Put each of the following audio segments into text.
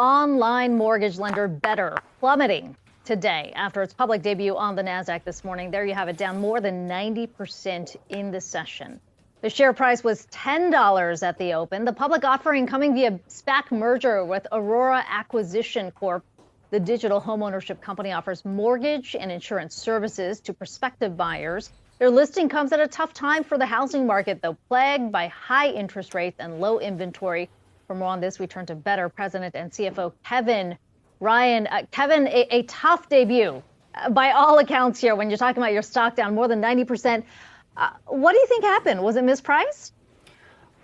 online mortgage lender Better plummeting today after its public debut on the Nasdaq this morning. There you have it, down more than 90% in the session. The share price was $10 at the open. The public offering coming via SPAC merger with Aurora Acquisition Corp. The digital homeownership company offers mortgage and insurance services to prospective buyers. Their listing comes at a tough time for the housing market, though, plagued by high interest rates and low inventory. For more on this, we turn to Better President and CFO Kevin Ryan. Kevin, a tough debut by all accounts here when you're talking about your stock down more than 90%. What do you think happened? Was it mispriced?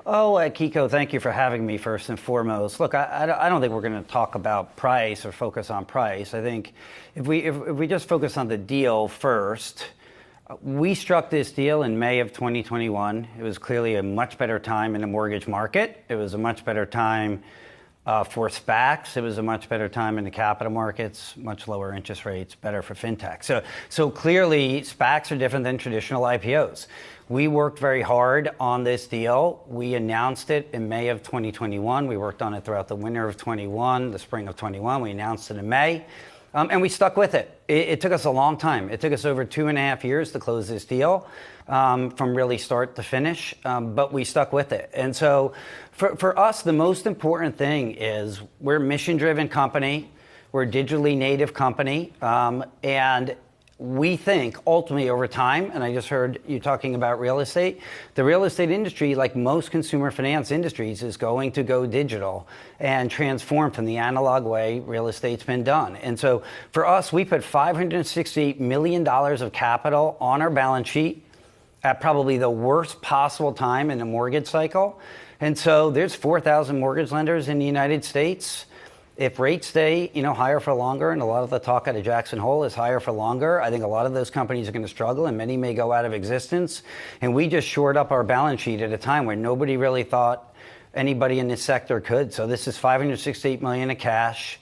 Oh, Akiko, thank you for having me first and foremost. Look, I don't think we're going to talk about price or focus on price. I think if we just focus on the deal first, we struck this deal in May of 2021. It was clearly a much better time in the mortgage market. It was a much better time for SPACs. It was a much better time in the capital markets, much lower interest rates, better for fintech. So clearly, SPACs are different than traditional IPOs. We worked very hard on this deal. We announced it in May of 2021. We worked on it throughout the winter of 21, the spring of 21. We announced it in May. And we stuck with it. It took us a long time. It took us over 2.5 years to close this deal from really start to finish, but we stuck with it. And so for us, the most important thing is we're a mission-driven company. We're a digitally native company. And we think ultimately over time, and I just heard you talking about real estate, the real estate industry, like most consumer finance industries, is going to go digital and transform from the analog way real estate's been done. And so for us, we put $568 million of capital on our balance sheet at probably the worst possible time in the mortgage cycle. And so there's 4,000 mortgage lenders in the United States. If rates stay, higher for longer, and a lot of the talk out of Jackson Hole is higher for longer, I think a lot of those companies are going to struggle, and many may go out of existence. And we just shored up our balance sheet at a time where nobody really thought anybody in this sector could. So this is $568 million of cash,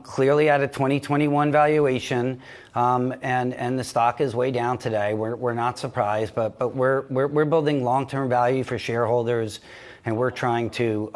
clearly at a 2021 valuation, and the stock is way down today. We're not surprised, but we're building long-term value for shareholders. And we're trying to,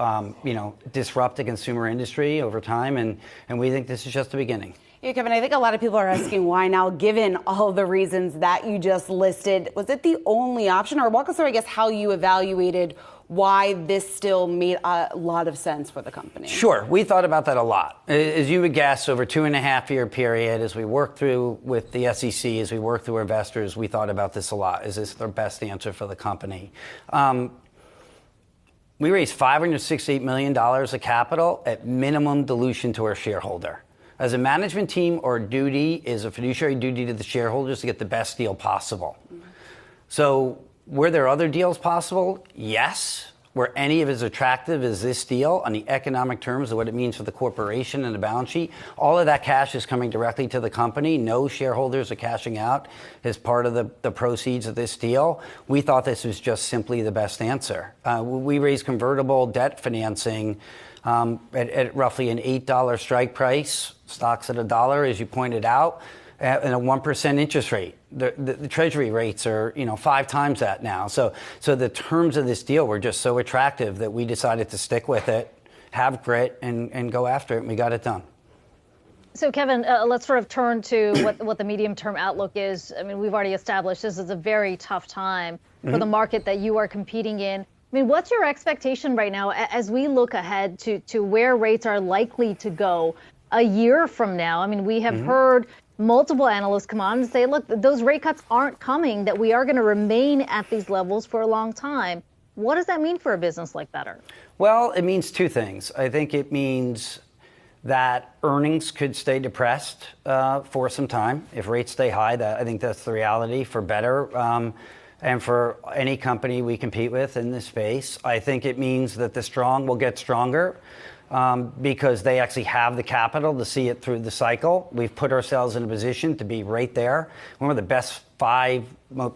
disrupt the consumer industry over time, and we think this is just the beginning. Yeah, Kevin, I think a lot of people are asking why now, given all the reasons that you just listed. Was it the only option? Or walk us through, I guess, how you evaluated why this still made a lot of sense for the company. Sure. We thought about that a lot. As you would guess, over 2.5-year period, as we worked through with the SEC, as we worked through investors, we thought about this a lot. Is this the best answer for the company? We raised $568 million of capital at minimum dilution to our shareholder. As a management team, our duty is a fiduciary duty to the shareholders to get the best deal possible. Mm-hmm. So were there other deals possible? Yes. Were any of as attractive as this deal on the economic terms of what it means for the corporation and the balance sheet? All of that cash is coming directly to the company. No shareholders are cashing out as part of the proceeds of this deal. We thought this was just simply the best answer. We raised convertible debt financing at roughly an $8 strike price. Stocks at $1, as you pointed out, and a 1% interest rate. The treasury rates are, 5 times that now. So the terms of this deal were just so attractive that we decided to stick with it, have grit, and go after it, and we got it done. So, Kevin, let's sort of turn to what the medium-term outlook is. I mean, we've already established this is a very tough time for the market that you are competing in. I mean, what's your expectation right now as we look ahead to where rates are likely to go a year from now? I mean, we have heard multiple analysts come on and say, look, those rate cuts aren't coming, that we are going to remain at these levels for a long time. What does that mean for a business like Better? Well, it means two things. I think it means that earnings could stay depressed for some time. If rates stay high, I think that's the reality for Better and for any company we compete with in this space. I think it means that the strong will get stronger. Because they actually have the capital to see it through the cycle. We've put ourselves in a position to be right there. One of the 5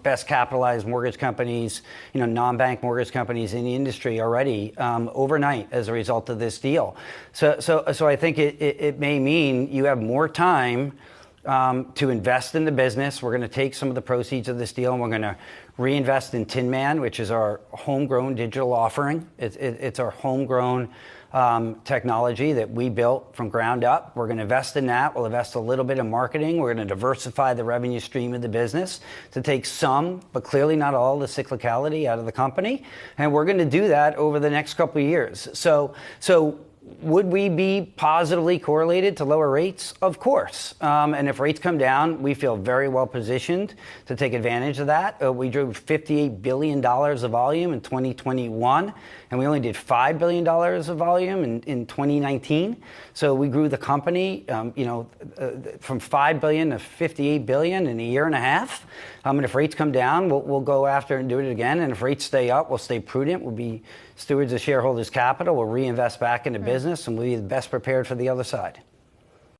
best capitalized mortgage companies, non-bank mortgage companies in the industry already overnight as a result of this deal. So I think it may mean you have more time to invest in the business. We're going to take some of the proceeds of this deal and we're going to reinvest in Tin Man, which is our homegrown digital offering. It's our homegrown technology that we built from ground up. We're going to invest in that. We'll invest a little bit in marketing. We're going to diversify the revenue stream of the business to take some, but clearly not all, the cyclicality out of the company. And we're going to do that over the next couple of years. So would we be positively correlated to lower rates? Of course. And if rates come down, we feel very well positioned to take advantage of that. We drove $58 billion of volume in 2021, and we only did $5 billion of volume in 2019. So we grew the company, from $5 billion to $58 billion in a year and a half. And if rates come down, we'll go after and do it again. And if rates stay up, we'll stay prudent. We'll be stewards of shareholders' capital. We'll reinvest back into business, and we'll be best prepared for the other side.